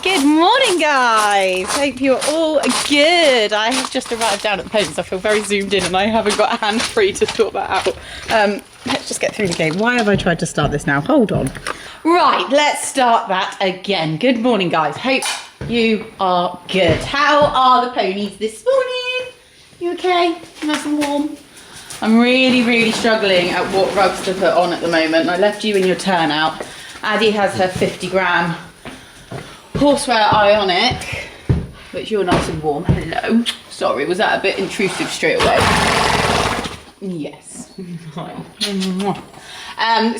Good morning, guys. Hope you're all good. I have just arrived down at the ponies. I feel very zoomed in and I haven't got a hand free to sort that out. Let's just get through the game. Why have I tried to start this now? Hold on. Right, let's start that again. Good morning, guys. Hope you are good. How are the ponies this morning? You okay? Nice and warm? I'm really struggling at what rugs to put on at the moment. I left you in your turnout. Addie has her 50-gram Horsewear Ionic, which you're nice and warm. Hello. Sorry, was that a bit intrusive straight away? Yes.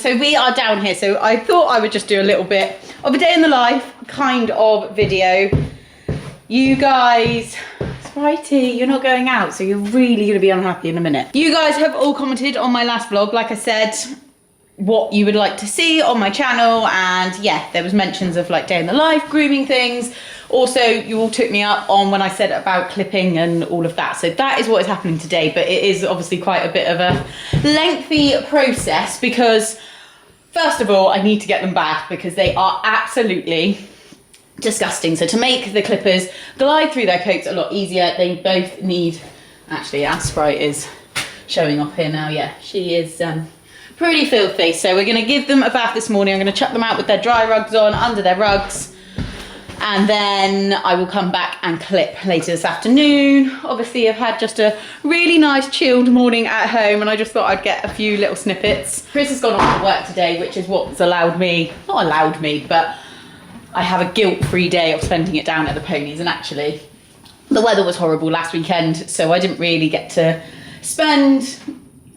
So we are down here. So I thought I would just do a little bit of a day in the life kind of video. You guys, Spritey, you're not going out, so you're really going to be unhappy in a minute. You guys have all commented on my last vlog, like I said, what you would like to see on my channel, and yeah, there was mentions of like day in the life, grooming things. Also, you all took me up on when I said about clipping and all of that, so that is what is happening today. But it is obviously quite a bit of a lengthy process because first of all, I need to get them back because they are absolutely disgusting. So to make the clippers glide through their coats a lot easier, they both need, actually our Sprite is showing off here now. Yeah, she is pretty filthy. So we're going to give them a bath this morning. I'm going to chuck them out with their dry rugs on under their rugs, and then I will come back and clip later this afternoon. Obviously I've had just a really nice chilled morning at home and I just thought I'd get a few little snippets. Chris has gone off to work today, which is what's allowed me, not allowed me, but I have a guilt-free day of spending it down at the ponies. And actually the weather was horrible last weekend, so I didn't really get to spend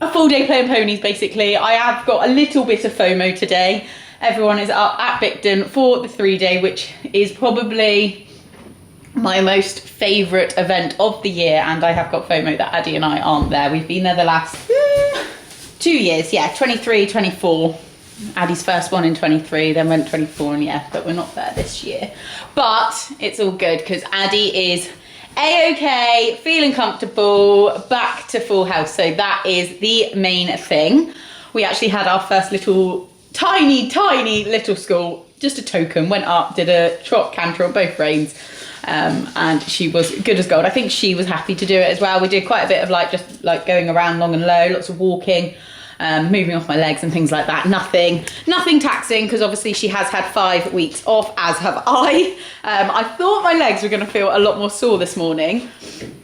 a full day playing ponies basically. I have got a little bit of FOMO today. Everyone is up at Bicton for the 3-day, which is probably my most favourite event of the year, and I have got FOMO that Addie and I aren't there. We've been there the last 2 years, yeah, 23, 24. Addie's first one in 23, then went 24, and yeah, but we're not there this year. But it's all good because Addie is A-okay, feeling comfortable, back to full health, so that is the main thing. We actually had our first little tiny little school, just a token, went up, did a trot canter on both reins, and she was good as gold. I think she was happy to do it as well. We did quite a bit of like just like going around long and low, lots of walking, moving off my legs and things like that. Nothing taxing, because obviously she has had 5 weeks off, as have I. I thought my legs were going to feel a lot more sore this morning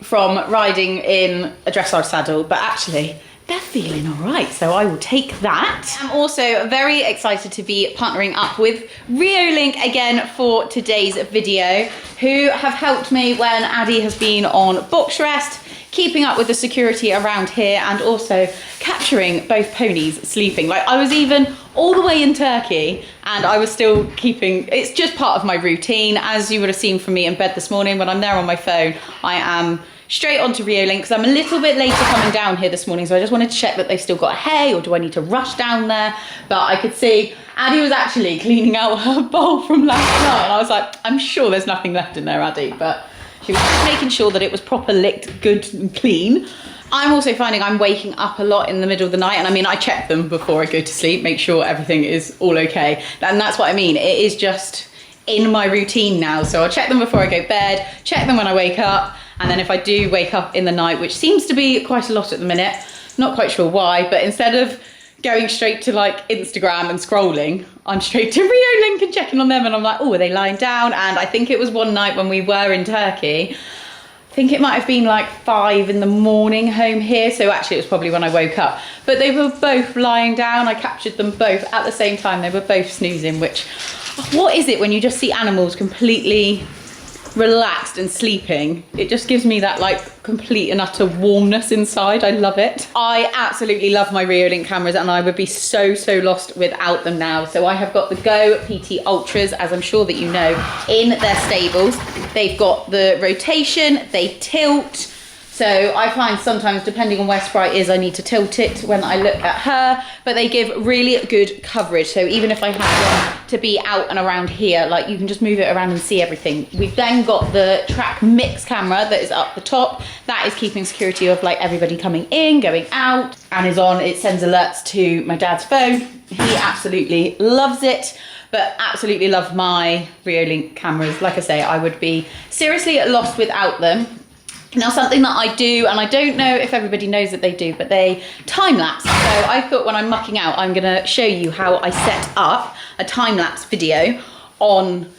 from riding in a dressage saddle, but actually they're feeling all right, so I will take that. I'm also very excited to be partnering up with Reolink again for today's video, who have helped me when Addie has been on box rest, keeping up with the security around here, and also capturing both ponies sleeping. Like, I was even all the way in Turkey and I was still keeping, it's just part of my routine. As you would have seen from me in bed this morning, when I'm there on my phone, I am straight onto Reolink because I'm a little bit later coming down here this morning, so I just wanted to check that they've still got hay, or do I need to rush down there? But I could see Addie was actually cleaning out her bowl from last night, and I was like, I'm sure there's nothing left in there, Addie, but she was just making sure that it was proper licked, good and clean. I'm also finding I'm waking up a lot in the middle of the night, and I mean, I check them before I go to sleep, make sure everything is all okay, and that's what I mean. It is just in my routine now, so I'll check them before I go to bed, check them when I wake up, and then if I do wake up in the night, which seems to be quite a lot at the minute, not quite sure why, but instead of going straight to like Instagram and scrolling, I'm straight to Reolink and checking on them, and I'm like, oh, are they lying down? And I think it was one night when we were in Turkey, I think it might have been like 5 in the morning home here, so actually it was probably when I woke up, but they were both lying down. I captured them both at the same time. They were both snoozing, which, what is it when you just see animals completely relaxed and sleeping? It just gives me that like complete and utter warmness inside. I love it. I absolutely love my Reolink cameras, and I would be so lost without them now. So I have got the Go PT Ultras, as I'm sure that you know, in their stables. They've got the rotation, they tilt. So I find sometimes, depending on where Sprite is, I need to tilt it when I look at her, but they give really good coverage. So even if I have one to be out and around here, like, you can just move it around and see everything. We've then got the track mix camera that is up the top. That is keeping security of like everybody coming in, going out, and is on. It sends alerts to my dad's phone. He absolutely loves it. But absolutely love my Reolink cameras. Like I say, I would be seriously lost without them. Now, something that I do, and I don't know if everybody knows that they do, but they time-lapse. So I thought when I'm mucking out, I'm gonna show you how I set up a time-lapse video on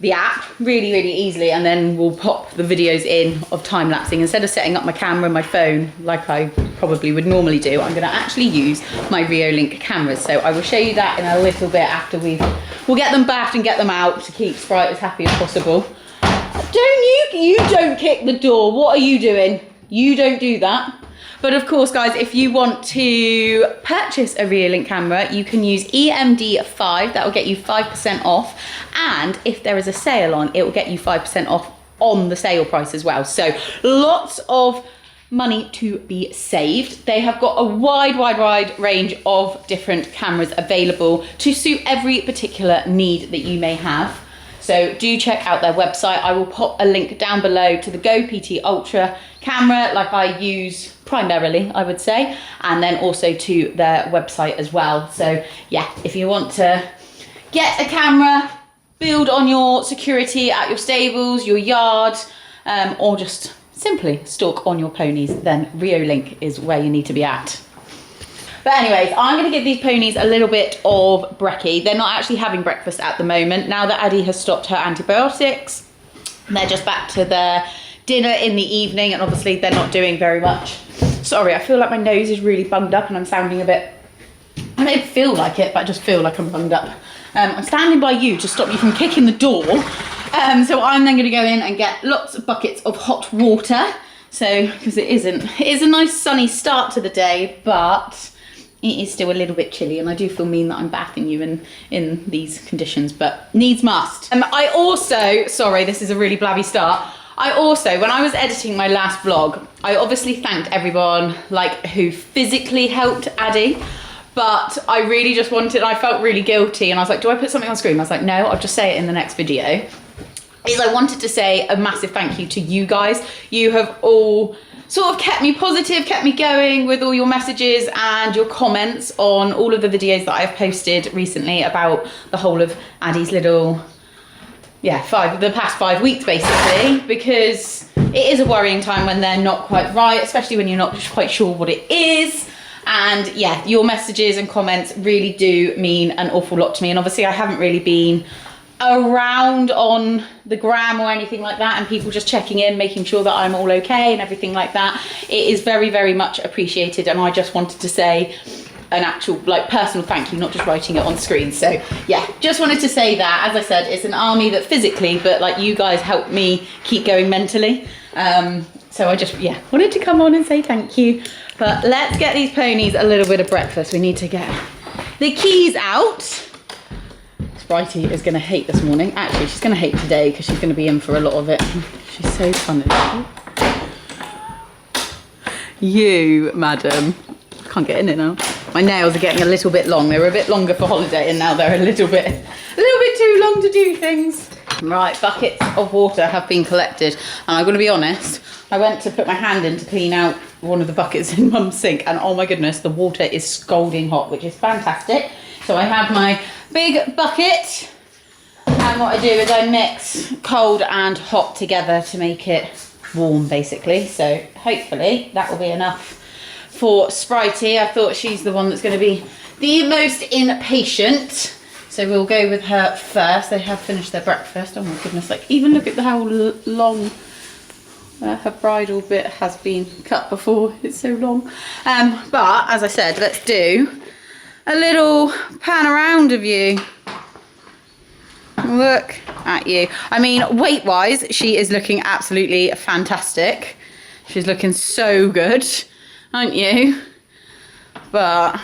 the app really easily, and then we'll pop the videos in of time-lapsing. Instead of setting up my camera and my phone like I probably would normally do, I'm gonna actually use my Reolink cameras. So I will show you that in a little bit after we'll get them bathed and get them out to keep Sprite as happy as possible. You don't kick the door. What are you doing? You don't do that. But of course, guys, if you want to purchase a Reolink camera, you can use EMD5. That will get you 5% off. And if there is a sale on, it will get you 5% off on the sale price as well. So lots of money to be saved. They have got a wide range of different cameras available to suit every particular need that you may have. So do check out their website. I will pop a link down below to the Go PT Ultra camera, like I use primarily, I would say, and then also to their website as well. So yeah, if you want to get a camera, build on your security at your stables, your yard, or just simply stalk on your ponies, then Reolink is where you need to be at. But anyways, I'm going to give these ponies a little bit of brekkie. They're not actually having breakfast at the moment. Now that Addie has stopped her antibiotics, they're just back to their dinner in the evening, and obviously they're not doing very much. Sorry, I feel like my nose is really bunged up and I'm sounding a bit, I don't feel like it, but I just feel like I'm bunged up. I'm standing by you to stop you from kicking the door. So I'm then going to go in and get lots of buckets of hot water. So, because it is a nice sunny start to the day, but it is still a little bit chilly, and I do feel mean that I'm bathing you in these conditions, but needs must. I also, sorry, this is a really blabby start. I also, when I was editing my last vlog, I obviously thanked everyone like who physically helped Addie, but I really just wanted, I felt really guilty, and I was like, do I put something on screen? I was like, no, I'll just say it in the next video. I wanted to say a massive thank you to you guys. You have all sort of kept me positive, kept me going with all your messages and your comments on all of the videos that I've posted recently about the whole of Addie's little, the past 5 weeks basically, because it is a worrying time when they're not quite right, especially when you're not quite sure what it is. And yeah, your messages and comments really do mean an awful lot to me. And obviously I haven't really been around on the gram or anything like that, and people just checking in, making sure that I'm all okay and everything like that, it is very, very much appreciated. And I just wanted to say an actual like personal thank you, not just writing it on screen. So yeah, just wanted to say that. As I said, it's an army that physically, but like you guys helped me keep going mentally. So I just, yeah, wanted to come on and say thank you. But let's get these ponies a little bit of breakfast. We need to get the keys out. Spritey is gonna hate this morning. Actually, she's gonna hate today because she's gonna be in for a lot of it. She's so funny. You, madam. Can't get in it now. My nails are getting a little bit long. They were a bit longer for holiday and now they're a little bit too long to do things. Right, buckets of water have been collected. And I'm gonna be honest, I went to put my hand in to clean out one of the buckets in Mum's sink and oh my goodness, the water is scalding hot, which is fantastic. So I have my big bucket and what I do is I mix cold and hot together to make it warm basically. So hopefully that will be enough for Spritey. I thought she's the one that's going to be the most impatient. So we'll go with her first. They have finished their breakfast. Oh my goodness, like even look at how long her bridle bit has been cut before. It's so long. But as I said, let's do a little pan around of you. Look at you. I mean, weight wise, she is looking absolutely fantastic. She's looking so good, aren't you? But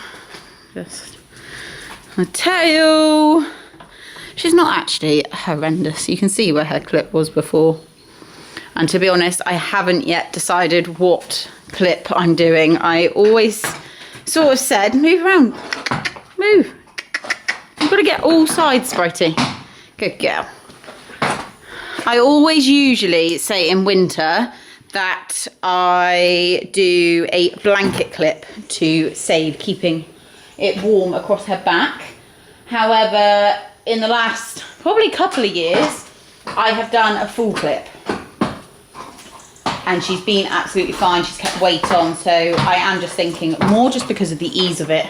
just her tail, she's not actually horrendous. You can see where her clip was before. And to be honest, I haven't yet decided what clip I'm doing. I always sort of said, move around, move. You've got to get all sides, Spritey. Good girl. I always usually say in winter that I do a blanket clip to save keeping it warm across her back. However, in the last probably couple of years, I have done a full clip. And she's been absolutely fine. She's kept weight on, so I am just thinking more just because of the ease of it.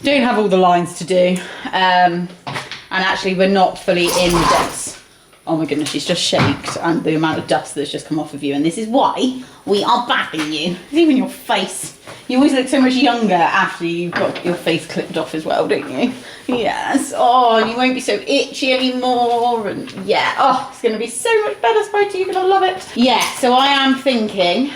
Don't have all the lines to do. And actually we're not fully in depth. Oh my goodness, she's just shaked and the amount of dust that's just come off of you. And this is why we are bathing you. Even your face. You always look so much younger after you've got your face clipped off as well, don't you? Yes. Oh, and you won't be so itchy anymore. And yeah, oh, it's going to be so much better, Spritey. You're going to love it. Yeah, so I am thinking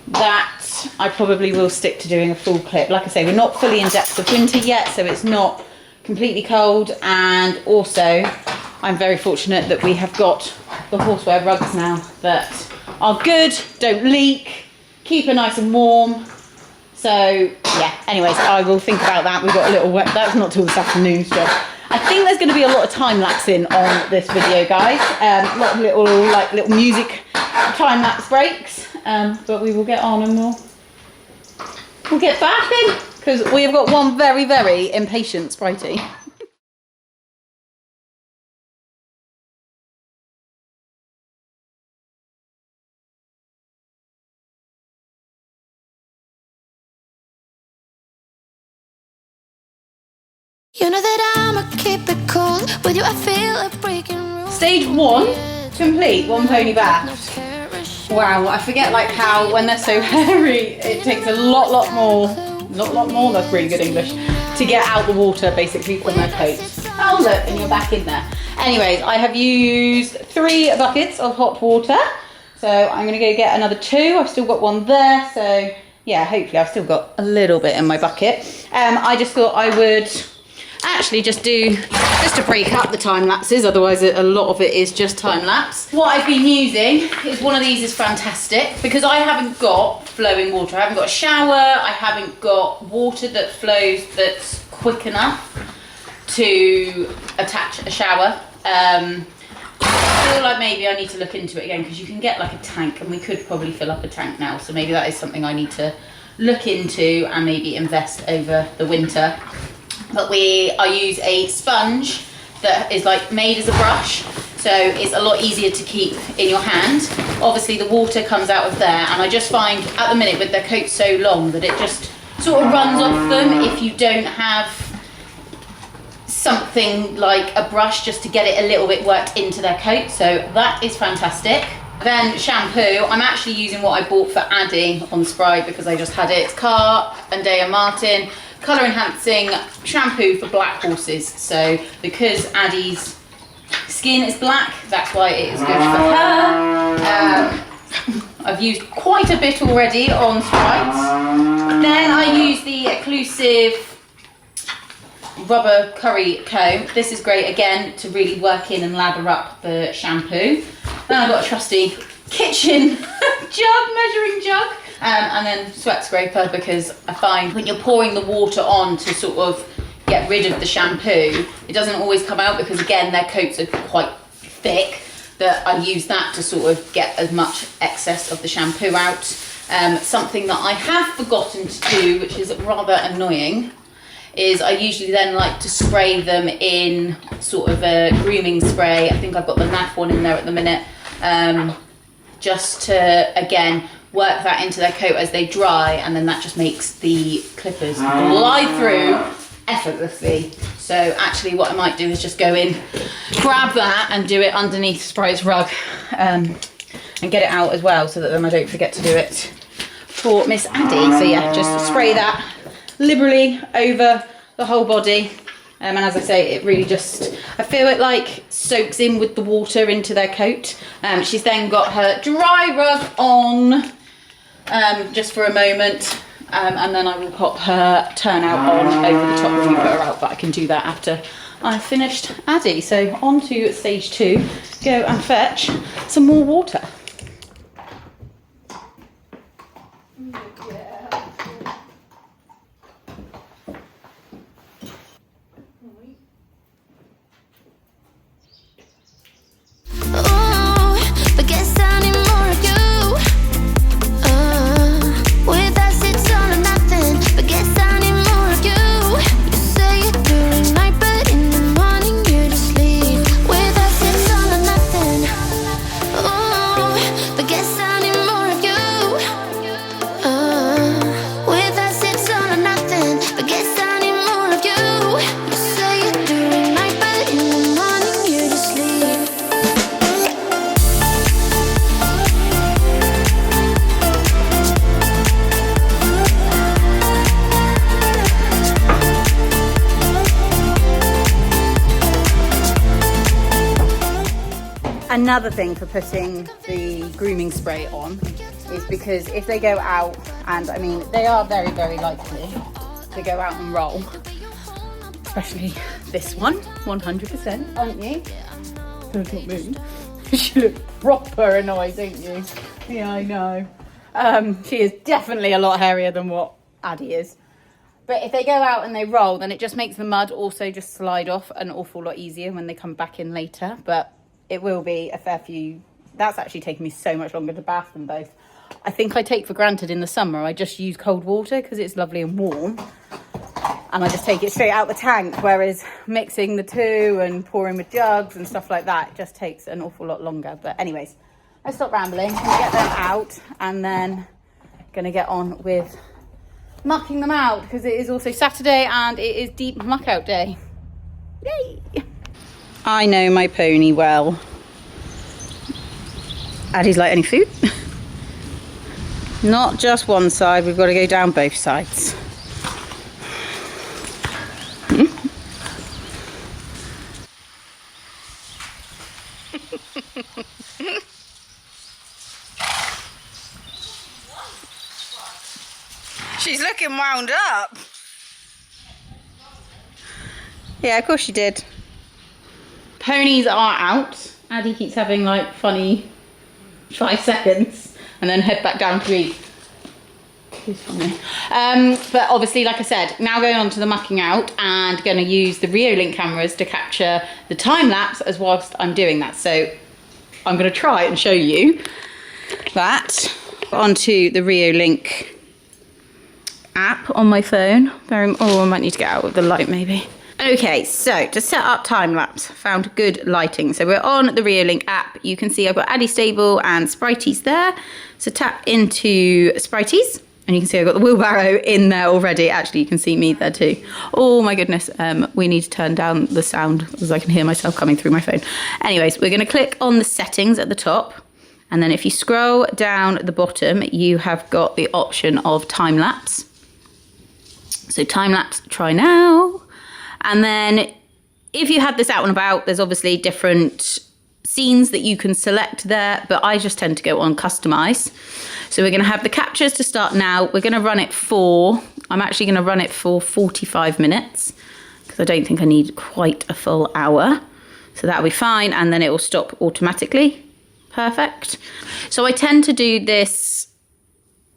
that I probably will stick to doing a full clip. Like I say, we're not fully in depth of winter yet, so it's not completely cold. And also, I'm very fortunate that we have got the horsewear rugs now that are good, don't leak, keep her nice and warm. So yeah, anyways, I will think about that. We've got a little wet, that's not till this afternoon's job. I think there's going to be a lot of time-lapse in on this video, guys. A lot of little music time-lapse breaks. But we will get on and we'll get back in because we have got one very, very impatient Spritey. You know that I'ma keep it cool. With you I feel like breaking rules. Stage 1 complete, one pony bath. Wow, I forget like how when they're so hairy it takes a lot more, that's really good English, to get out the water basically from their coats. Oh look, and you're back in there. Anyways, I have used 3 buckets of hot water. So I'm gonna go get another 2. I've still got one there, so yeah, hopefully I've still got a little bit in my bucket. I just thought I would actually just to break up the time lapses, otherwise a lot of it is just time lapse. What I've been using is one of these is fantastic because I haven't got flowing water. I haven't got a shower, I haven't got water that flows that's quick enough to attach a shower. I feel like maybe I need to look into it again because you can get like a tank and we could probably fill up a tank now, so maybe that is something I need to look into and maybe invest over the winter. But I use a sponge that is like made as a brush, so it's a lot easier to keep in your hand. Obviously the water comes out of there, and I just find at the minute with their coats so long that it just sort of runs off them if you don't have something like a brush just to get it a little bit worked into their coat. So that is fantastic. Then shampoo, I'm actually using what I bought for Addie on Sprite because I just had it. It's Car and Dea Martin colour enhancing shampoo for black horses. So because Addie's skin is black, that's why it is good for her. I've used quite a bit already on Sprite. Then I use the Occlusive rubber curry comb. This is great again to really work in and lather up the shampoo. Then I've got a trusty kitchen measuring jug, and then sweat scraper, because I find when you're pouring the water on to sort of get rid of the shampoo, it doesn't always come out because again their coats are quite thick, that I use that to sort of get as much excess of the shampoo out. Something that I have forgotten to do, which is rather annoying, is I usually then like to spray them in sort of a grooming spray. I think I've got the NAF one in there at the minute, just to again work that into their coat as they dry, and then that just makes the clippers glide through effortlessly. So actually what I might do is just go in, grab that and do it underneath Sprite's rug, and get it out as well, so that then I don't forget to do it for Miss Addie. So yeah, just spray that liberally over the whole body, and as I say, it really just, I feel it like soaks in with the water into their coat. She's then got her dry rug on just for a moment, and then I will pop her turnout on over the top when we put her out, but I can do that after I've finished Addie. So on to stage 2, go and fetch some more water. Another thing for putting the grooming spray on is because if they go out, and I mean they are very, very likely to go out and roll, especially this one, 100%, aren't you? Don't look mean. She looks proper annoyed, don't you? Yeah, I know. She is definitely a lot hairier than what Addie is. But if they go out and they roll, then it just makes the mud also just slide off an awful lot easier when they come back in later. But it will be a fair few. That's actually taken me so much longer to bath them both. I think I take for granted in the summer I just use cold water because it's lovely and warm, and I just take it straight out the tank, whereas mixing the two and pouring with jugs and stuff like that just takes an awful lot longer. But anyways, let's stop rambling and get them out, and then gonna get on with mucking them out because it is also Saturday and it is deep muck out day. Yay! I know my pony well. Addie's like, any food? Not just one side, we've got to go down both sides. She's looking wound up. Yeah, of course she did. Ponies are out. Addie keeps having like funny 5 seconds and then head back down to eat. It's funny. But obviously, like I said, now going on to the mucking out and going to use the Reolink cameras to capture the time lapse as whilst I'm doing that. So I'm going to try and show you that onto the Reolink app on my phone. Oh, I might need to get out of the light maybe. Okay, so to set up time-lapse, found good lighting. So we're on the Reolink app. You can see I've got Addie Stable and Spritey's there. So tap into Spritey's And you can see I've got the wheelbarrow in there already. Actually, you can see me there too. Oh my goodness. We need to turn down the sound because I can hear myself coming through my phone. Anyways, we're going to click on the settings at the top. And then if you scroll down the bottom, you have got the option of time-lapse. So time-lapse, try now. And then if you had this out and about, there's obviously different scenes that you can select there, but I just tend to go on customize. So we're going to have the captures to start now. We're going to run it I'm actually going to run it for 45 minutes because I don't think I need quite a full hour. So that'll be fine. And then it will stop automatically. Perfect. So I tend to do this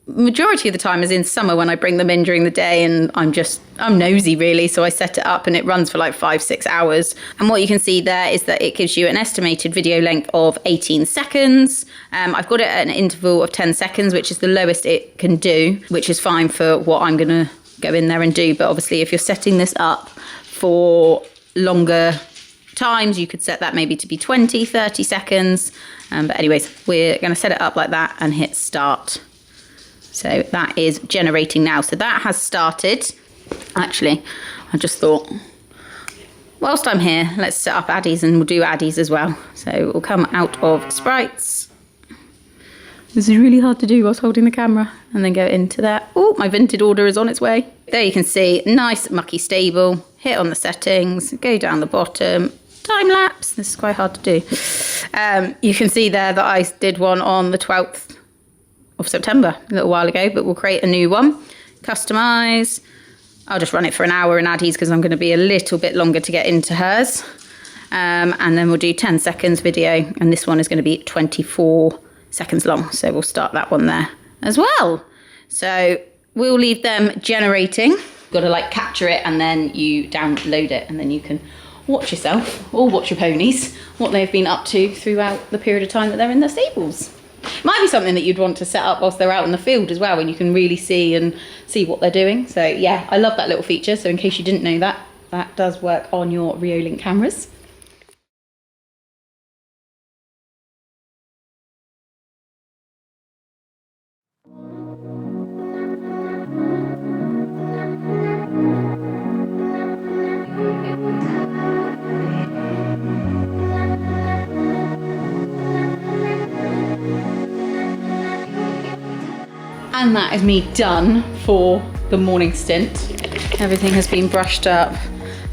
majority of the time is in summer when I bring them in during the day, and I'm nosy really, so I set it up and it runs for like 5-6 hours. And what you can see there is that it gives you an estimated video length of 18 seconds. I've got it at an interval of 10 seconds, which is the lowest it can do, which is fine for what I'm gonna go in there and do. But obviously if you're setting this up for longer times, you could set that maybe to be 20-30 seconds. But anyways, we're gonna set it up like that and hit start. So that is generating now. So that has started. Actually, I just thought, whilst I'm here, let's set up Addie's and we'll do Addie's as well. So we'll come out of Sprites. This is really hard to do whilst holding the camera. And then go into that. Oh, my Vinted order is on its way. There you can see, nice mucky stable. Hit on the settings, go down the bottom. Time lapse. This is quite hard to do. You can see there that I did one on the 12th of September, a little while ago, but we'll create a new one. Customize. I'll just run it for an hour in Addie's because I'm going to be a little bit longer to get into hers. And then we'll do 10 seconds video, and this one is going to be 24 seconds long. So we'll start that one there as well. So we'll leave them generating. You've got to like capture it and then you download it, and then you can watch yourself or watch your ponies, what they've been up to throughout the period of time that they're in their stables. Might be something that you'd want to set up whilst they're out in the field as well, when you can really see what they're doing. So yeah, I love that little feature. So in case you didn't know that, that does work on your Reolink cameras. And that is me done for the morning stint. Everything has been brushed up.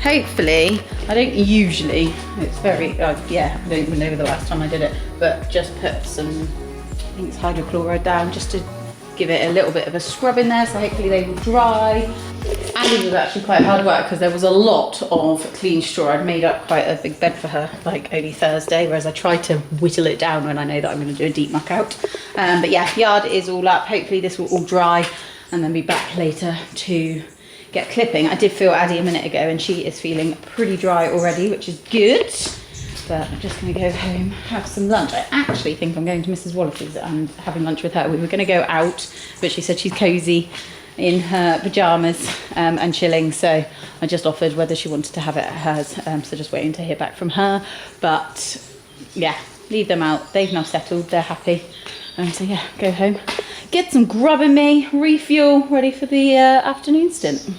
Hopefully, I don't usually, it's very, yeah, I don't even know the last time I did it, but just put some, I think it's hydrochloride down just to give it a little bit of a scrub in there, so hopefully they will dry. Addie was actually quite hard work because there was a lot of clean straw. I'd made up quite a big bed for her, like only Thursday, whereas I tried to whittle it down when I know that I'm going to do a deep muck out. But yeah, yard is all up. Hopefully this will all dry and then be back later to get clipping. I did feel Addie a minute ago and she is feeling pretty dry already, which is good. But I'm just going to go home, have some lunch. I actually think I'm going to Mrs. Wallace's and having lunch with her. We were going to go out, but she said she's cosy in her pyjamas and chilling, so I just offered whether she wanted to have it at hers, so just waiting to hear back from her. But yeah, leave them out. They've now settled, they're happy. So yeah, go home, get some grub in me, refuel, ready for the afternoon stint.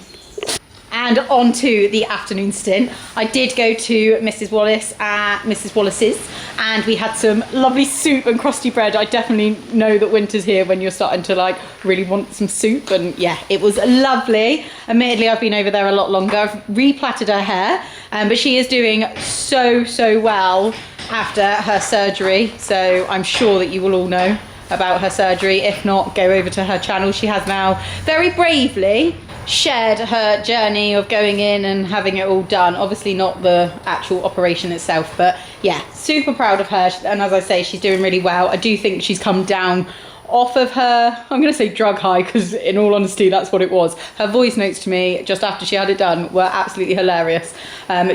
And on to the afternoon stint. I did go to Mrs. Wallace's, and we had some lovely soup and crusty bread. I definitely know that winter's here when you're starting to like really want some soup, and yeah, it was lovely. Admittedly, I've been over there a lot longer. I've replatted her hair, but she is doing so well after her surgery, so I'm sure that you will all know about her surgery. If not, go over to her channel. She has now very bravely shared her journey of going in and having it all done. Obviously not the actual operation itself, but yeah, super proud of her. And as I say, she's doing really well. I do think she's come down off of her, I'm going to say drug high, because in all honesty that's what it was. Her voice notes to me just after she had it done were absolutely hilarious.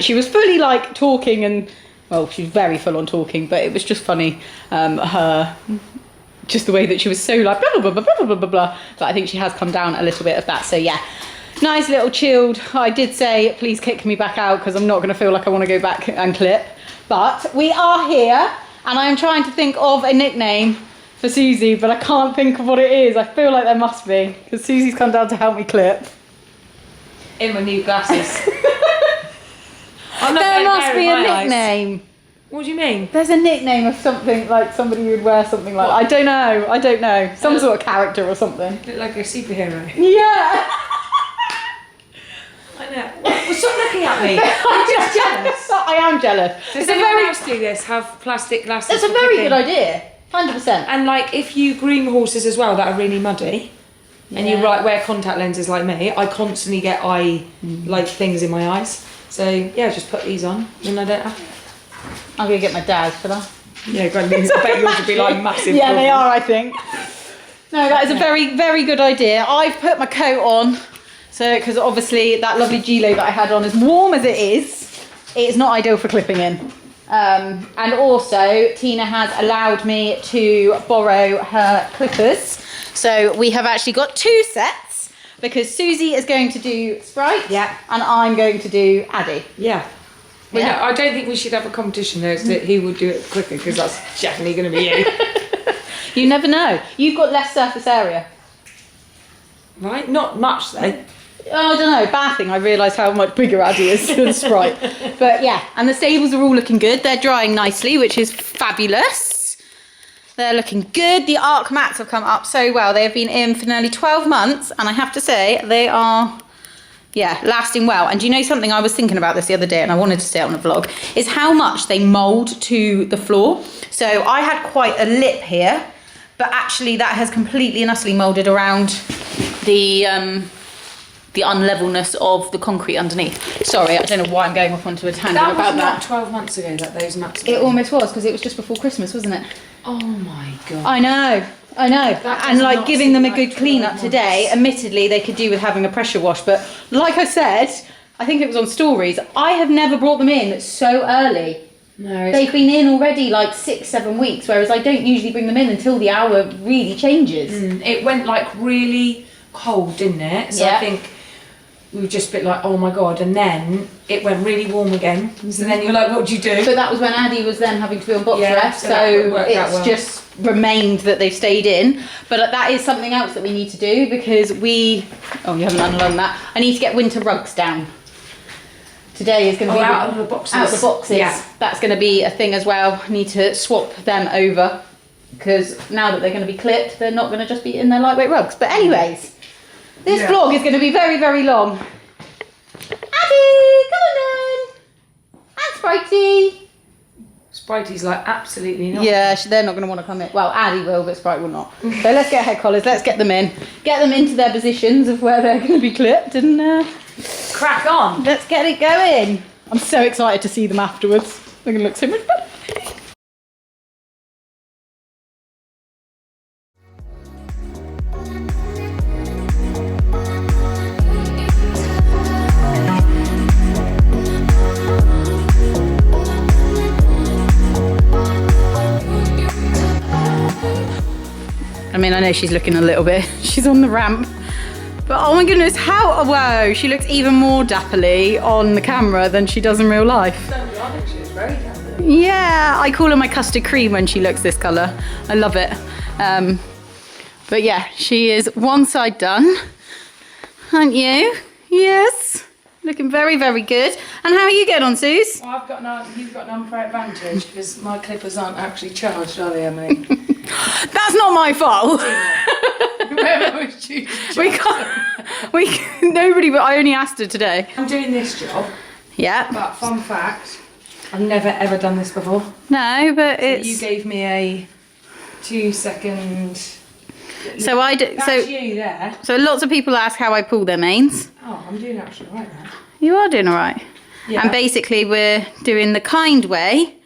She was fully like talking, and well, she's very full on talking, but it was just funny, just the way that she was so like blah blah blah blah blah blah blah. But I think she has come down a little bit of that. So yeah, nice little chilled. I did say please kick me back out because I'm not going to feel like I want to go back and clip. But we are here, and I'm trying to think of a nickname for Susie, but I can't think of what it is. I feel like there must be, because Susie's come down to help me clip. In my new glasses. There must be a nickname. What do you mean? There's a nickname of something, like somebody who would wear something like that. I don't know. Some sort of character or something. Look like a superhero. Yeah. I know. Well, stop looking at me. I'm just jealous. I am jealous. Does anyone else do this? Have plastic glasses? It's a very good idea. 100%. And like, if you groom horses as well that are really muddy, and you wear contact lenses like me, I constantly get like things in my eyes. So yeah, just put these on, and I don't have. I'm gonna get my dad for that. Yeah, I bet yours would be like massive. Yeah, they are, I think. No, that is a very, very good idea. I've put my coat on, so because obviously that lovely gilet that I had on, as warm as it is not ideal for clipping in. And also, Tina has allowed me to borrow her clippers. So we have actually got 2 sets, because Susie is going to do Sprite, and I'm going to do Addie. Yeah. Well, no, I don't think we should have a competition though, so who would do it quicker, because that's definitely going to be you. You never know. You've got less surface area. Right? Not much though. Oh, I don't know, bathing, I realised how much bigger Addie is than Sprite. But yeah, and the stables are all looking good. They're drying nicely, which is fabulous. They're looking good. The arc mats have come up so well. They have been in for nearly 12 months, and I have to say, they are, lasting well. And do you know something? I was thinking about this the other day, and I wanted to say it on a vlog, is how much they mould to the floor. So I had quite a lip here, but actually that has completely and utterly moulded around the unlevelness of the concrete underneath. Sorry, I don't know why I'm going off onto a tangent about that. That was not 12 months ago that those mats were. It almost was, because it was just before Christmas, wasn't it? Oh my God. I know. And like giving them a good clean up today, admittedly they could do with having a pressure wash, but like I said, I think it was on stories, I have never brought them in so early. No. They've been in already like 6-7 weeks, whereas I don't usually bring them in until the hour really changes. It went like really cold, didn't it? So I think we were just a bit like, oh my God, and then it went really warm again. So then you're like, what do you do? But that was when Addie was then having to be on box rest, so it's just remained that they've stayed in. But that is something else that we need to do, because you haven't unloaded that. I need to get winter rugs down. Today is going to be out of the boxes. Out of the boxes. Yeah. That's going to be a thing as well. Need to swap them over, because now that they're going to be clipped, they're not going to just be in their lightweight rugs. But anyways, this vlog is going to be very, very long. Addie, come on then. And Spritey. Spritey's like, absolutely not. Yeah, they're not going to want to come in. Well, Addie will, but Sprite will not. So let's get head collars. Let's get them in. Get them into their positions of where they're going to be clipped, and crack on. Let's get it going. I'm so excited to see them afterwards. They're going to look so much better. I mean, I know she's looking a little bit, she's on the ramp, but oh my goodness, whoa, she looks even more dapperly on the camera than she does in real life. I think she was very dapper. Yeah, I call her my custard cream when she looks this colour. I love it. But yeah, she is one side done, aren't you? Yes. Looking very, very good. And how are you getting on, Suze? Well, you've got an unfair advantage, because my clippers aren't actually charged, are they, Emily? That's not my fault. Nobody, but I only asked her today. I'm doing this job. Yeah. But fun fact, I've never ever done this before. No, but it's... You gave me a 2-second... So I do. That's you there. So lots of people ask how I pull their manes. Oh, I'm doing actually right now. You are doing all right. Yeah. And basically we're doing the kind way.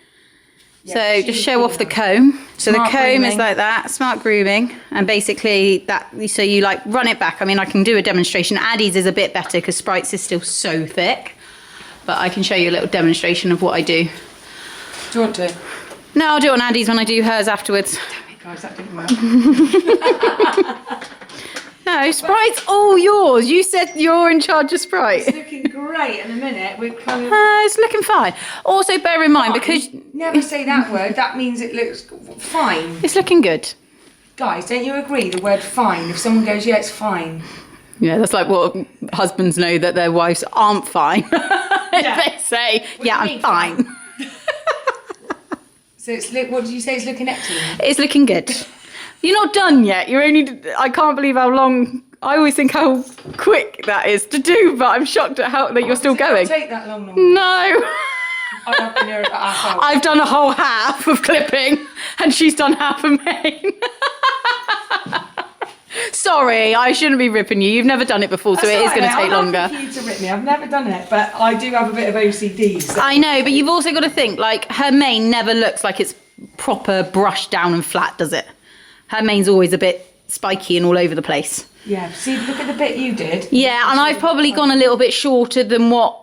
Yeah, so just show off the comb. So the comb is like that, smart grooming. And basically that, so you like run it back. I mean, I can do a demonstration. Addie's is a bit better because Sprite's is still so thick. But I can show you a little demonstration of what I do. Do you want to? No, I'll do it on Addie's when I do hers afterwards. Guys, that didn't work. No, Sprite's all yours. You said you're in charge of Sprite. It's looking great in a minute. We're kind of... it's looking fine. Also, bear in mind, because... Never say that word. That means it looks fine. It's looking good. Guys, don't you agree the word fine, if someone goes, yeah, it's fine. Yeah, that's like what husbands know that their wives aren't fine. Yeah. They say, What do yeah, you I'm mean, fine. So what did you say it's looking excellent? It's looking good. You're not done yet. You're only, I can't believe how long, I always think how quick that is to do, but I'm shocked at how that you're still Does it going. not take that long? No. I've been here about half hour. I've done a whole half of clipping and she's done half a main. Sorry, I shouldn't be ripping you. You've never done it before, so it is going to take longer. I'm not for you to rip me. I've never done it, but I do have a bit of OCD. So. I know, but you've also got to think, like, her mane never looks like it's proper brushed down and flat, does it? Her mane's always a bit spiky and all over the place. Yeah, see, look at the bit you did. Yeah, and I've probably gone a little bit shorter than what,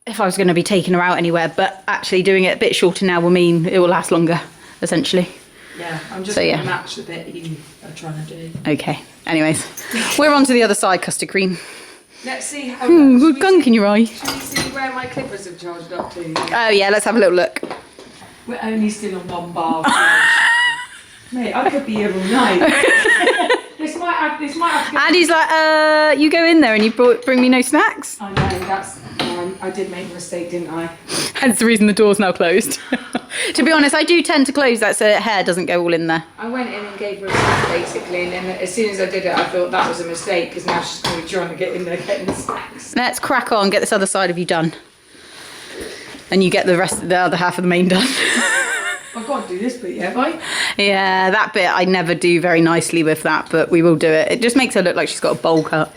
if I was going to be taking her out anywhere, but actually doing it a bit shorter now will mean it will last longer, essentially. Yeah, I'm just So, going yeah. to match the bit you are trying to do. Okay, anyways, we're on to the other side, custard cream. Let's see how... Good gunk in your eye. Should we see where my clippers have charged up to? Oh yeah, let's have a little look. We're only still on one bar. Mate, I could be here all night. This might have to go... Addie's like, you go in there and you bring me no snacks? I know, that's... I did make a mistake, didn't I? Hence the reason the door's now closed. To be honest, I do tend to close that so hair doesn't go all in there. I went in and gave her a snack basically, and then as soon as I did it, I thought that was a mistake because now she's going to be trying to get in there getting the snacks. Let's crack on, get this other side of you done. And you get the rest of the other half of the mane done. I've got to do this bit, yeah, have I? Yeah, that bit I never do very nicely with that, but we will do it. It just makes her look like she's got a bowl cut.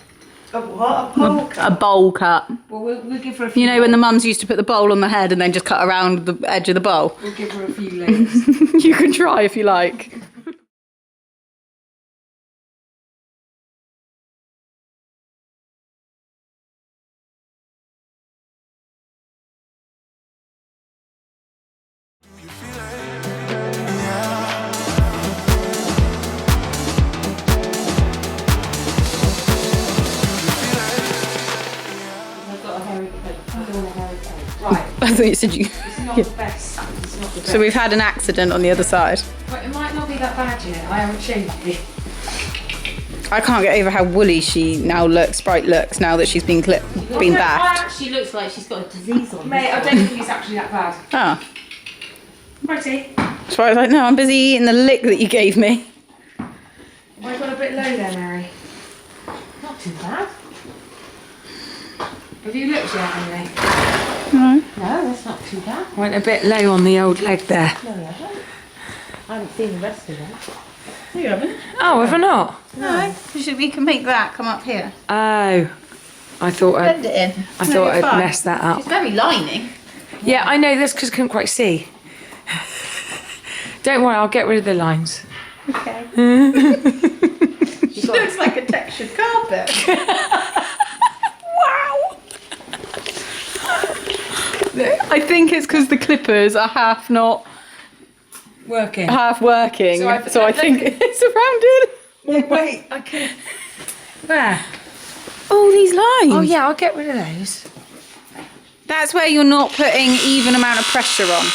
A what? A bowl cut? A bowl cut. Well, we'll give her a few... You know when the mums used to put the bowl on the head and then just cut around the edge of the bowl? We'll give her a few layers. You can try if you like. Right, I thought you said you... it's not the best. It's not the best. So we've had an accident on the other side. But it might not be that bad yet. I haven't shaved it. I can't get over how woolly she now looks, Sprite looks, now that she's been been bathed. She looks like she's got a disease on. Mate, I don't think it's actually that bad. Oh. Righty. Sprite's like, no, I'm busy eating the lick that you gave me. I got a bit low there, Mary. Not too bad. Have you looked yet, Emily? No. No, that's not too bad. Went a bit low on the old leg there. No, I haven't. I haven't seen the rest of it. You haven't? Oh, have I not? No. We can make that come up here. Oh. I thought Bend it in. I thought I'd messed that up. It's very lining. Yeah, I know this because I couldn't quite see. Don't worry, I'll get rid of the lines. Okay. She looks like a textured carpet. Wow. I think it's because the clippers are half not Working. half working, So so I think it's around it. Wait, I can... Where? Oh, these lines. Oh yeah, I'll get rid of those. That's where you're not putting even amount of pressure on.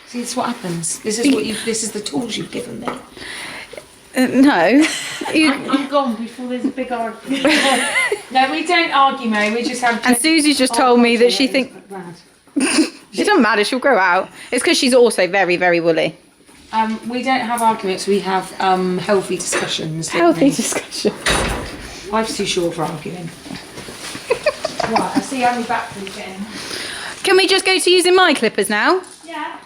See, this is what happens. This is what you. This is the tools you've given me. No. I'm gone before there's a big argument. No, we don't argue, Mary. We just have. And Susie's just told me that she thinks it doesn't matter. She'll grow out. It's because she's also very, very woolly. We don't have arguments. We have healthy discussions. don't Healthy we? discussion. Life's too short for arguing. Right, I see how my battery's getting. Can we just go to using my clippers now? Yeah.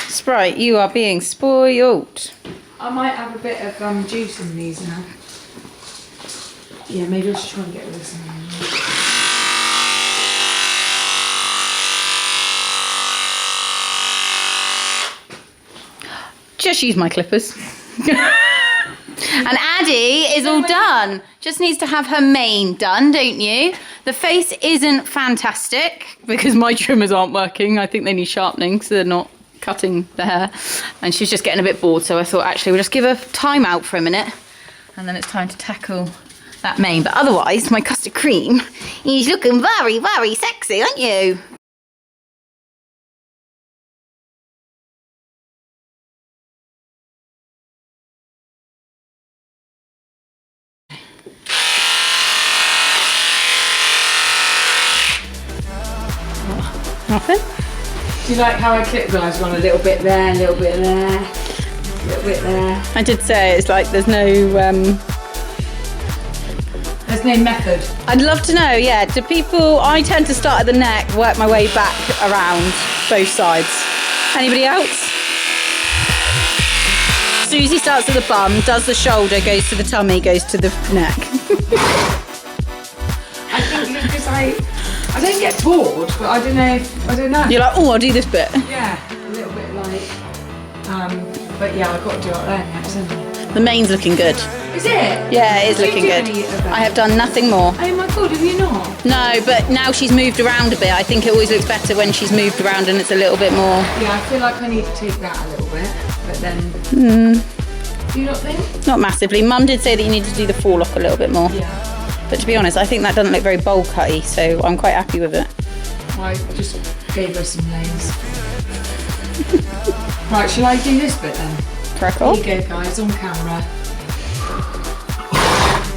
Sprite, you are being spoiled. I might have a bit of juice in these now. Yeah, maybe I should try and get rid of some. Just use my clippers. And Addie is all done. Just needs to have her mane done, don't you? The face isn't fantastic because my trimmers aren't working. I think they need sharpening so they're not cutting the hair. And she's just getting a bit bored, so I thought actually we'll just give her time out for a minute and then it's time to tackle that mane. But otherwise, my custard cream is looking very, very sexy, aren't you? Nothing? Do you like how I clip guys on a little bit there, a little bit there, a little bit there? I did say it's like there's no. There's no method. I'd love to know. Yeah, do people? I tend to start at the neck, work my way back around both sides. Anybody else? Susie starts at the bum, does the shoulder, goes to the tummy, goes to the neck. I think because I don't get bored, but I don't know. You're like, oh, I'll do this bit. Yeah, a little bit like. But yeah, I've got to do it there next, haven't I? The mane's looking good. Is it? Yeah, it is Did you looking do good. any of that? I have done nothing more. Oh my god, have you not? No, but now she's moved around a bit. I think it always looks better when she's moved around and it's a little bit more. Yeah, I feel like I need to take that a little bit, but then. Do you not think? Not massively. Mum did say that you need to do the forelock a little bit more. Yeah. But to be honest, I think that doesn't look very bowl cutty, so I'm quite happy with it. I just gave her some names. Right, shall I do this bit then? Crack on. Here you go, guys, on camera.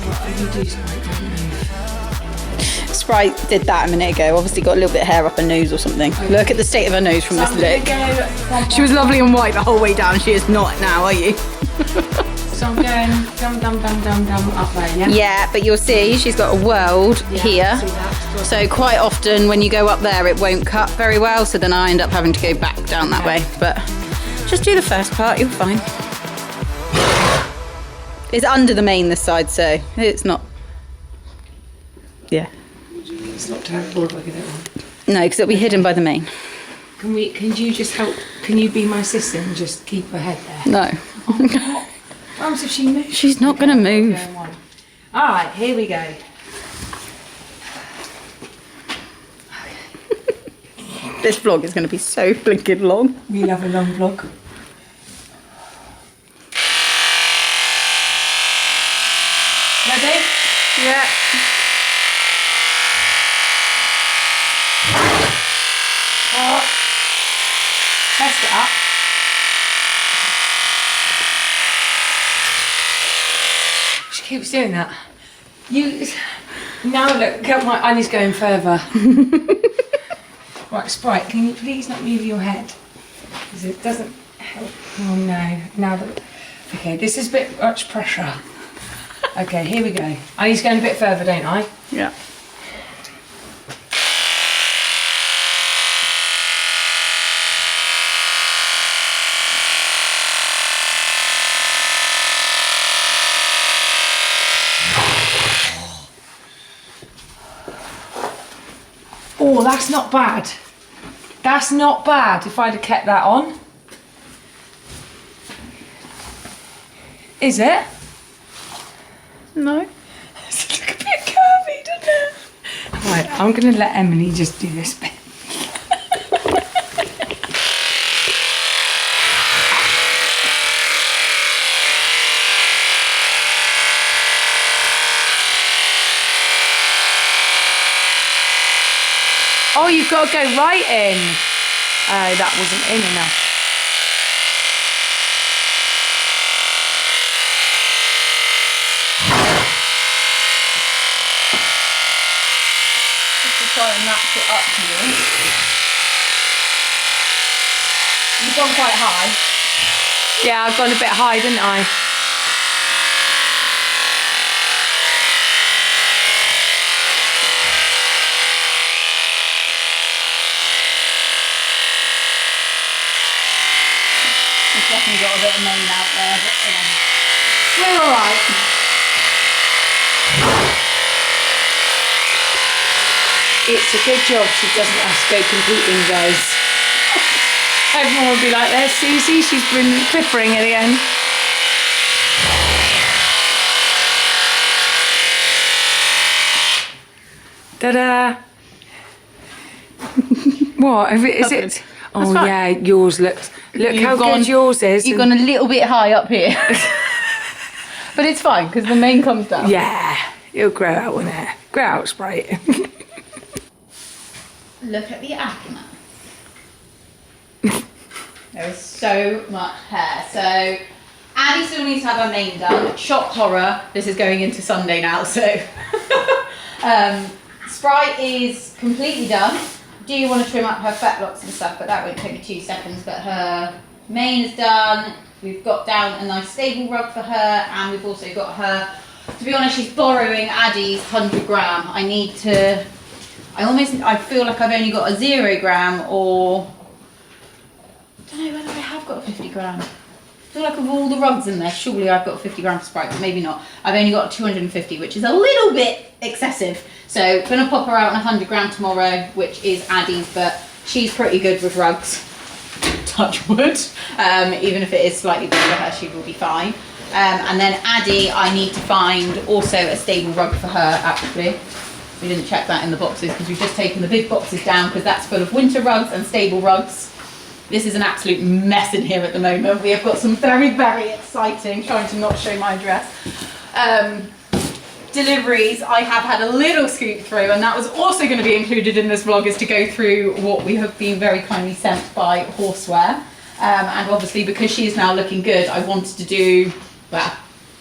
What do you do, Sprite? Don't move. Sprite did that a minute ago. Obviously got a little bit of hair up her nose or something. Look at the state of her nose from So this I'm gonna lick. go She was lovely and white the whole way down. She is not now, are you? So I'm going dum up there, yeah? Yeah, but you'll see she's got a world here. See that? So quite often when you go up there, it won't cut very well. So then I end up having to go back down that way. But just do the first part, you're fine. It's under the mane this side, so it's not. Yeah. It's not terrible if I get it wrong. No, because it'll be hidden by the mane. Can you just help? Can you be my assistant and just keep her head there? No. What happens if she moves? She's not going to move. Alright, here we go. This vlog is going to be so blinking long. We love a long vlog. Ready? Yeah. Oh. Messed it up. She keeps doing that. Now look, my Annie's going further. Right, Sprite, can you please not move your head? Because it doesn't help. Oh no, now that... Okay, this is a bit much pressure. Okay, here we go. Annie's going a bit further, don't I? Yeah. Oh, that's not bad. That's not bad if I'd have kept that on. Is it? No. It's a bit curvy, doesn't it? Right, I'm going to let Emily just do this bit. Oh, you've got to go right in. Oh, that wasn't in enough. Just to try and match it up to you. You've gone quite high. Yeah, I've gone a bit high, didn't I? Definitely got a bit of mane out there, but We're all right. It's a good job she doesn't have to go competing, guys. Everyone will be like, there's Susie, she's been clippering at the end. Ta-da! What? Is it? Oh fine. yeah, yours looks. Look You've how gone- good yours is. you've and- gone a little bit high up here. But it's fine because the mane comes down. Yeah, it'll grow out, won't it? Grow out, Sprite. Look at the acne. There is so much hair. So Addie still needs to have her mane done. Shock horror. This is going into Sunday now, so Sprite is completely done. do want to trim up her fetlocks and stuff, but that won't take me 2 seconds. But her mane is done. We've got down a nice stable rug for her, and we've also got her, to be honest, she's borrowing Addie's 100 gram. I feel like I've only got a 0 gram, or I don't know whether I have got a 50 gram. I feel like of all the rugs in there, surely I've got 50 gram for Sprite, but maybe not. I've only got 250, which is a little bit excessive. So gonna pop her out on 100 gram tomorrow, which is Addie's, but she's pretty good with rugs. Touch wood. Even if it is slightly bigger for her, she will be fine. And then Addie, I need to find also a stable rug for her, actually. We didn't check that in the boxes because we've just taken the big boxes down because that's full of winter rugs and stable rugs. This is an absolute mess in here at the moment. We have got some very, very exciting, trying to not show my address, deliveries. I have had a little scoop through, and that was also going to be included in this vlog, is to go through what we have been very kindly sent by Horseware. And obviously because she is now looking good, I wanted to do, well,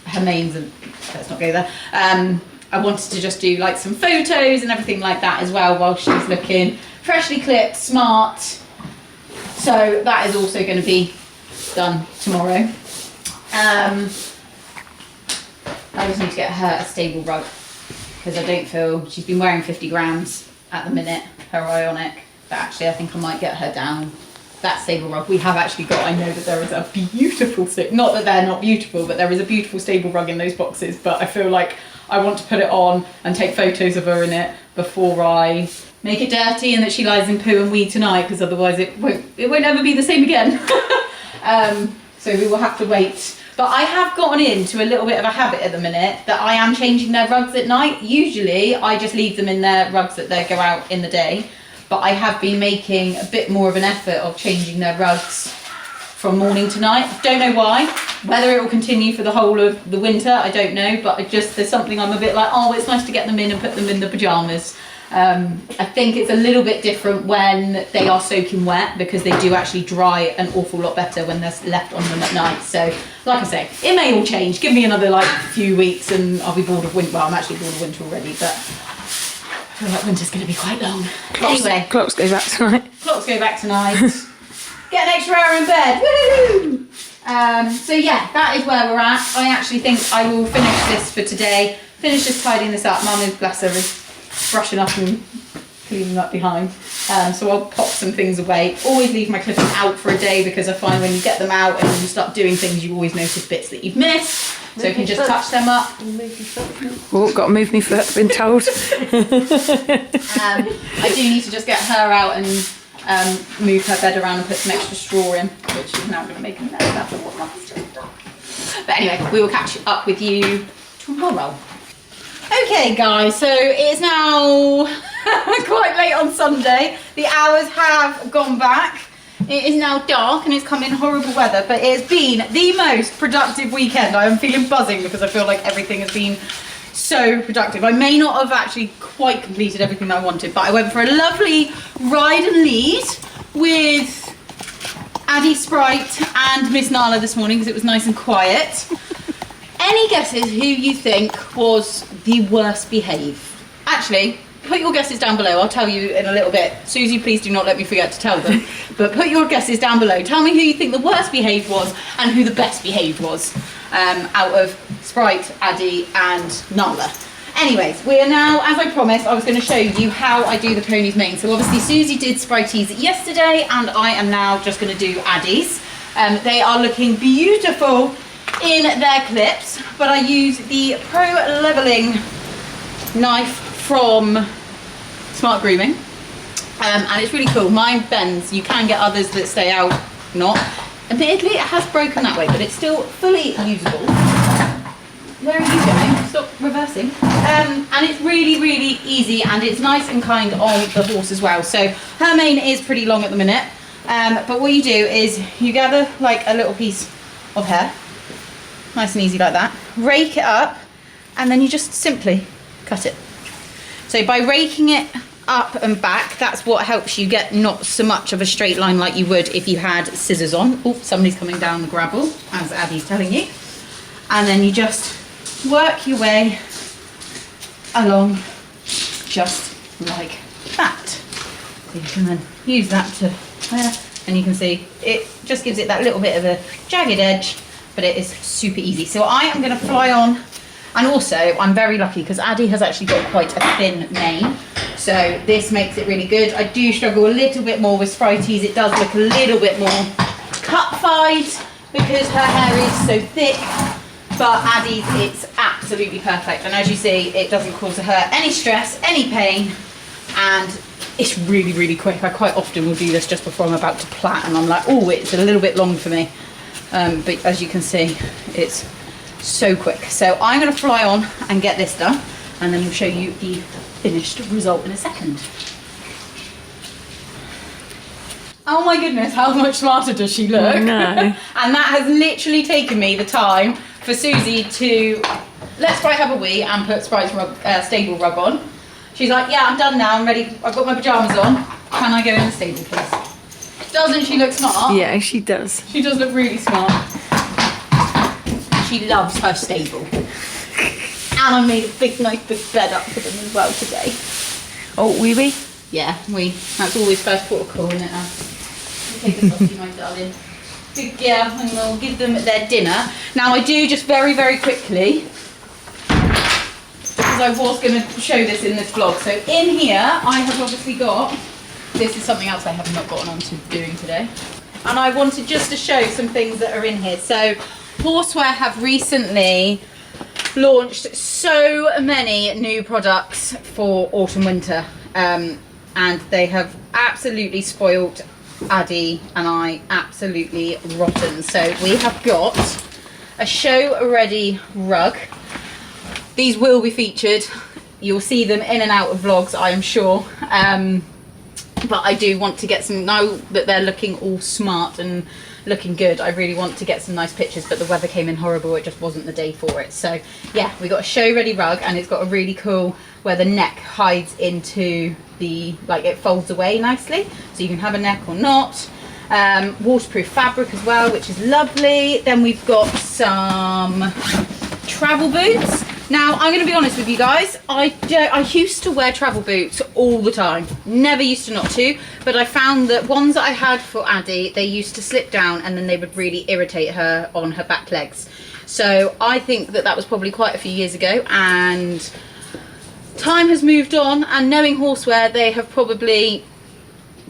her manes, and let's not go there. I wanted to just do like some photos and everything like that as well while she's looking freshly clipped, smart. So that is also going to be done tomorrow. I just need to get her a stable rug because I don't feel, she's been wearing 50 grams at the minute, her Ionic, but actually I think I might get her down that stable rug. We have actually got, I know that there is a beautiful, not that they're not beautiful, but there is a beautiful stable rug in those boxes, but I feel like I want to put it on and take photos of her in it before I make it dirty and that she lies in poo and wee tonight, because otherwise it won't ever be the same again. So we will have to wait. But I have gotten into a little bit of a habit at the minute that I am changing their rugs at night. Usually I just leave them in their rugs that they go out in the day, but I have been making a bit more of an effort of changing their rugs from morning to night. Don't know why. Whether it will continue for the whole of the winter, I don't know, but there's something I'm a bit like, oh, it's nice to get them in and put them in the pyjamas. I think it's a little bit different when they are soaking wet, because they do actually dry an awful lot better when they're left on them at night. So, like I say, it may all change. Give me another few weeks and I'll be bored of winter. Well, I'm actually bored of winter already, but I feel like winter's going to be quite long. Anyway. Clocks go back tonight. Clocks go back tonight. Get an extra hour in bed. Woo! So yeah, that is where we're at. I actually think I will finish this for today. Finish just tidying this up. Mum is, bless her, is brushing up and cleaning up behind. So I'll pop some things away. Always leave my clippers out for a day, because I find when you get them out and you start doing things, you always notice bits that you've missed. So you can just touch them up. Oh, got to move me foot, been told. I do need to just get her out and move her bed around and put some extra straw in, which she's now going to make a mess out of what Mum's done. But anyway, we will catch up with you tomorrow. Okay guys, so it's now quite late on Sunday. The hours have gone back. It is now dark and it's come in horrible weather, but it has been the most productive weekend. I am feeling buzzing because I feel like everything has been so productive. I may not have actually quite completed everything that I wanted, but I went for a lovely ride and lead with Addie, Sprite and Miss Nala this morning because it was nice and quiet. Any guesses who you think was the worst behaved? Actually, put your guesses down below. I'll tell you in a little bit. Susie, please do not let me forget to tell them. But put your guesses down below. Tell me who you think the worst behaved was and who the best behaved was out of Sprite, Addie and Nala. Anyways, we are now, as I promised, I was going to show you how I do the ponies mane. So obviously Susie did Spritey's yesterday and I am now just going to do Addie's. They are looking beautiful in their clips, but I use the Pro Leveling knife from Smart Grooming, and it's really cool. Mine bends. You can get others that stay out not. Admittedly, it has broken that way, but it's still fully usable. Where are you going? Stop reversing. And it's really, really easy, and it's nice and kind on the horse as well. So her mane is pretty long at the minute, but what you do is you gather like a little piece of hair, nice and easy like that, rake it up, and then you just simply cut it. So by raking it up and back, that's what helps you get not so much of a straight line like you would if you had scissors on. Oh, somebody's coming down the gravel, as Addie's telling you. And then you just work your way along just like that. So you can then use that to there, and you can see it just gives it that little bit of a jagged edge, but it is super easy. So I am going to fly on, and also I'm very lucky because Addie has actually got quite a thin mane, so this makes it really good. I do struggle a little bit more with Spritey's. It does look a little bit more cut-fied because her hair is so thick, but Addie's, it's absolutely perfect. And as you see, it doesn't cause her any stress, any pain, and it's really, really quick. I quite often will do this just before I'm about to plait, and I'm like, oh, it's a little bit long for me. But as you can see, it's so quick. So I'm going to fly on and get this done, and then we'll show you the finished result in a second. Oh my goodness, how much smarter does she look? No. And that has literally taken me the time for Susie to let Sprite have a wee and put Sprite's stable rug on. She's like, yeah, I'm done now, I'm ready, I've got my pyjamas on. Can I go in the stable, please? Doesn't she look smart? Yeah, she does. She does look really smart. She loves her stable. And I made a nice big bed up for them as well today. Oh, wee? Yeah, that's always first port of call, isn't it? Take this off you, my darling. Good girl, and we'll give them their dinner. Now I do just very, very quickly, because I was going to show this in this vlog. So in here, I have obviously got, this is something else I have not gotten on to doing today. And I wanted just to show some things that are in here. So Horseware have recently launched so many new products for autumn winter. And they have absolutely spoilt Addie and I absolutely rotten. So we have got a show ready rug. These will be featured. You'll see them in and out of vlogs, I am sure. But I do want to get some, now that they're looking all smart and looking good, I really want to get some nice pictures, but the weather came in horrible, it just wasn't the day for it. So yeah, we got a show ready rug, and it's got a really cool, where the neck hides into the, like it folds away nicely, so you can have a neck or not. Waterproof fabric as well, which is lovely. Then we've got some travel boots. Now, I'm going to be honest with you guys, I used to wear travel boots all the time. Never used to not to, but I found that ones that I had for Addie, they used to slip down and then they would really irritate her on her back legs. So I think that that was probably quite a few years ago, and time has moved on, and knowing Horseware, they have probably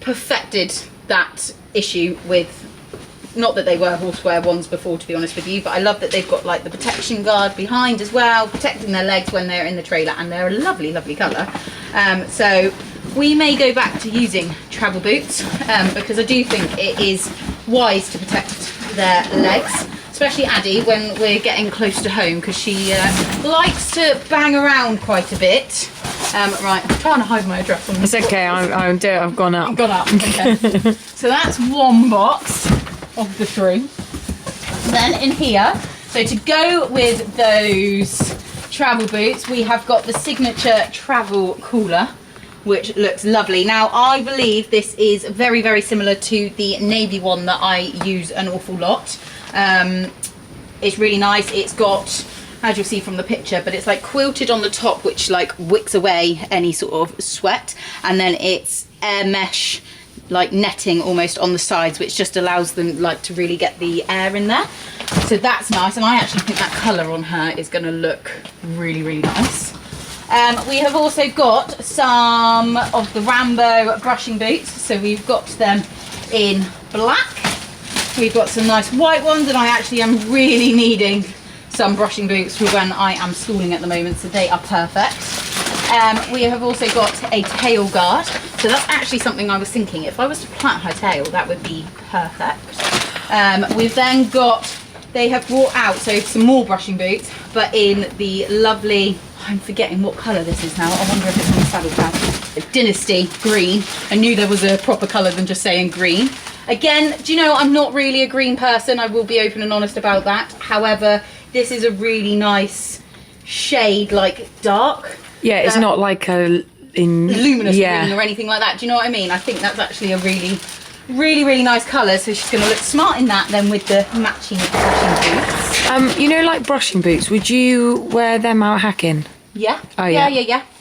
perfected that issue with, not that they were Horseware ones before, to be honest with you, but I love that they've got like the protection guard behind as well, protecting their legs when they're in the trailer, and they're a lovely, lovely colour. So we may go back to using travel boots, because I do think it is wise to protect their legs, especially Addie when we're getting close to home, because she likes to bang around quite a bit. Right, I'm trying to hide my address on this. It's okay, I've gone up. Gone up, okay. So that's one box of the three. Then in here, so to go with those travel boots, we have got the signature travel cooler, which looks lovely. Now I believe this is very, very similar to the navy one that I use an awful lot. It's really nice. It's got, as you'll see from the picture, but it's like quilted on the top, which like wicks away any sort of sweat, and then it's air mesh like netting almost on the sides, which just allows them like to really get the air in there. So that's nice, and I actually think that colour on her is going to look really, really nice. We have also got some of the Rambo brushing boots, so we've got them in black. We've got some nice white ones, and I actually am really needing some brushing boots for when I am schooling at the moment, so they are perfect. We have also got a tail guard, so that's actually something I was thinking, if I was to plait her tail, that would be perfect. We've then got, they have brought out, so some more brushing boots, but in the lovely, I'm forgetting what colour this is now, I wonder if it's on the saddle pad, Dynasty green. I knew there was a proper colour than just saying green. Again, do you know, I'm not really a green person, I will be open and honest about that. However, this is a really nice shade, like dark. Yeah, it's not like a luminous green or anything like that. Do you know what I mean? I think that's actually a really, really, really nice colour. So she's going to look smart in that then with the matching brushing boots. You know, like brushing boots, would you wear them out hacking? Yeah. Oh yeah.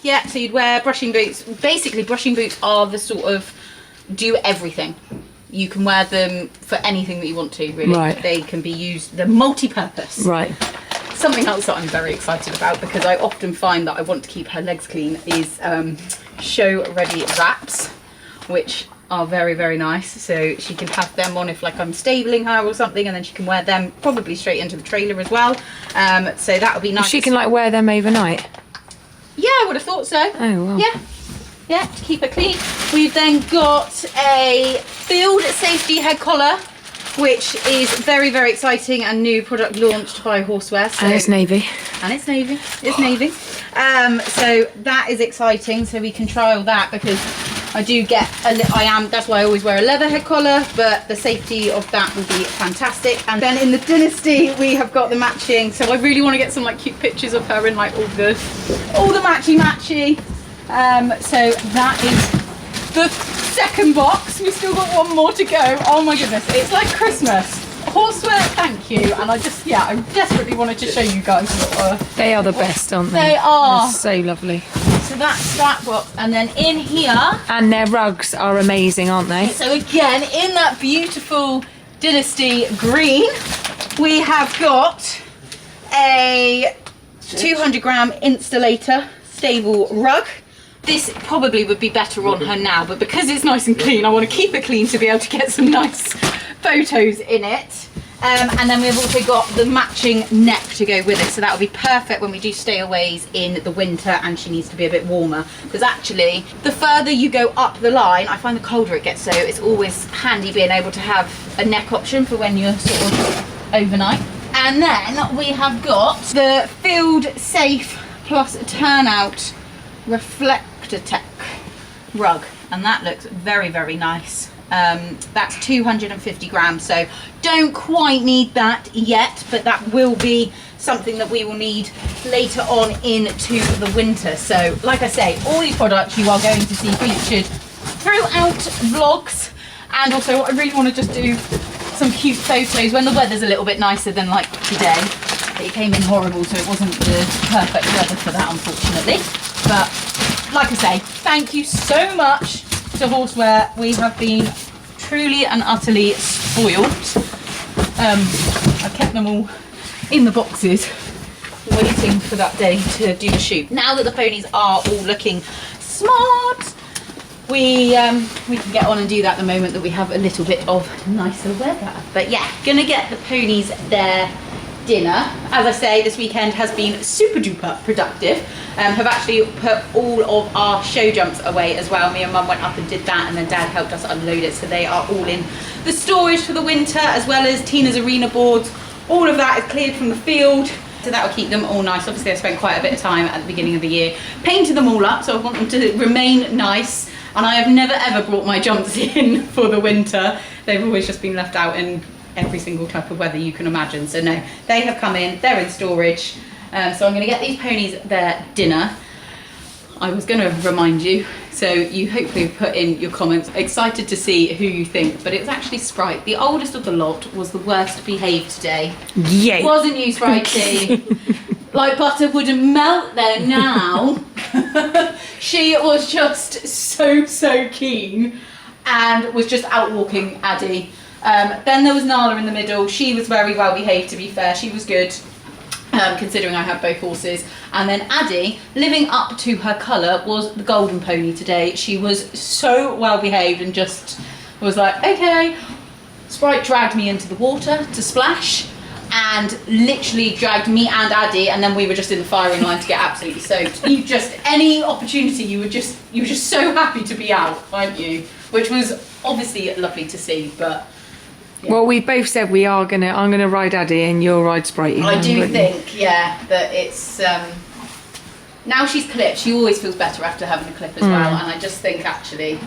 Yeah. So you'd wear brushing boots. Basically, brushing boots are the sort of do everything. You can wear them for anything that you want to, really. Right. They can be used, they're multi-purpose. Right. Something else that I'm very excited about, because I often find that I want to keep her legs clean, is show ready wraps, which are very, very nice. So she can have them on if like I'm stabling her or something, and then she can wear them probably straight into the trailer as well. So that would be nice. She can like wear them overnight. Yeah, I would have thought so. Oh wow. Yeah, to keep it clean. We've then got a field safety head collar, which is very, very exciting and new product launched by Horseware. So, And it's navy. And it's navy. It's navy. So that is exciting. So we can trial that, because I do get that's why I always wear a leather head collar, but the safety of that will be fantastic. And then in the Dynasty, we have got the matching. So I really want to get some like cute pictures of her in like all the matchy. So that is the second box. We've still got one more to go. Oh my goodness, it's like Christmas. Horseware, thank you. And I desperately wanted to show you guys They are the best, aren't they? They are. They're so lovely. So that's that box. And then in here, And their rugs are amazing, aren't they? so again, in that beautiful Dynasty green, we have got a 200-gram Installator stable rug. This probably would be better on her now, but because it's nice and clean, I want to keep it clean to be able to get some nice photos in it. And then we've also got the matching neck to go with it, so that will be perfect when we do stayaways in the winter and she needs to be a bit warmer, because actually the further you go up the line, I find the colder it gets, so it's always handy being able to have a neck option for when you're sort of overnight. And then we have got the Field Safe Plus Turnout Reflector Tech rug, and that looks very, very nice. That's 250 grams, so don't quite need that yet, but that will be something that we will need later on into the winter. So like I say, all these products you are going to see featured throughout vlogs, and also I really want to just do some cute photos when the weather's a little bit nicer than like today. It came in horrible, so it wasn't the perfect weather for that, unfortunately. But like I say, thank you so much to Horseware. We have been truly and utterly spoilt. I've kept them all in the boxes, waiting for that day to do the shoot. Now that the ponies are all looking smart, we can get on and do that the moment that we have a little bit of nicer weather. But yeah, gonna get the ponies their dinner. As I say, this weekend has been super duper productive. Have actually put all of our show jumps away as well. Me and Mum went up and did that, and then Dad helped us unload it, so they are all in the storage for the winter, as well as Tina's arena boards. All of that is cleared from the field, so that will keep them all nice. Obviously I spent quite a bit of time at the beginning of the year painting them all up, so I want them to remain nice. And I have never ever brought my jumps in for the winter. They've always just been left out in every single type of weather you can imagine. So no, they have come in, they're in storage. So I'm going to get these ponies their dinner. I was going to remind you, so you hopefully put in your comments, excited to see who you think, but it was actually Sprite. The oldest of the lot was the worst behaved today. Yay. Wasn't you, Spritey? Like butter wouldn't melt there now. She was just so keen and was just out walking Addie. Then there was Nala in the middle. She was very well behaved, to be fair. She was good, considering I have both horses. And then Addie, living up to her colour, was the golden pony today. She was so well behaved and just was like, okay. Sprite dragged me into the water to splash, and literally dragged me and Addie, and then we were just in the firing line to get absolutely soaked. You just, any opportunity, you were just so happy to be out, weren't you? Which was obviously lovely to see, but yeah. Well, we both said I'm gonna ride Addie and you'll ride Sprite. I do think, yeah, that it's now she's clipped, she always feels better after having a clip as well, and I just think actually,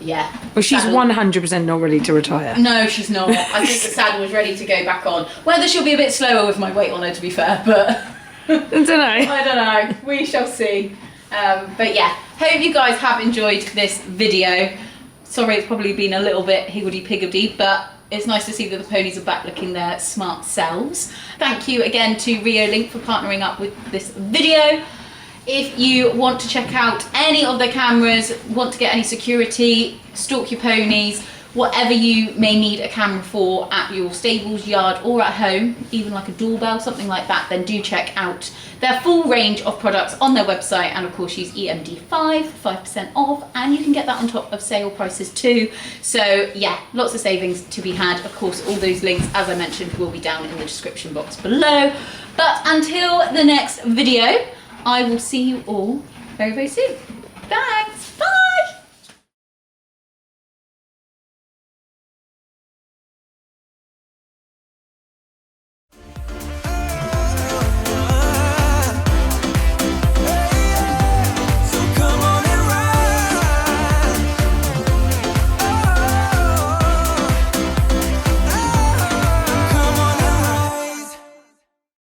yeah. Well, she's 100% not ready to retire. No, she's not. I think the saddle was ready to go back on. Whether she'll be a bit slower with my weight on her, to be fair, but I don't know. I don't know. We shall see. But yeah, hope you guys have enjoyed this video. Sorry, it's probably been a little bit higgledy-piggledy, but it's nice to see that the ponies are back looking their smart selves. Thank you again to Rio Link for partnering up with this video. If you want to check out any of their cameras, want to get any security, stalk your ponies, whatever you may need a camera for at your stables, yard or at home, even like a doorbell, something like that, then do check out their full range of products on their website. And of course use EMD5 for 5% off, and you can get that on top of sale prices too. So yeah, lots of savings to be had. Of course all those links, as I mentioned, will be down in the description box below. But until the next video, I will see you all very, very soon. Thanks!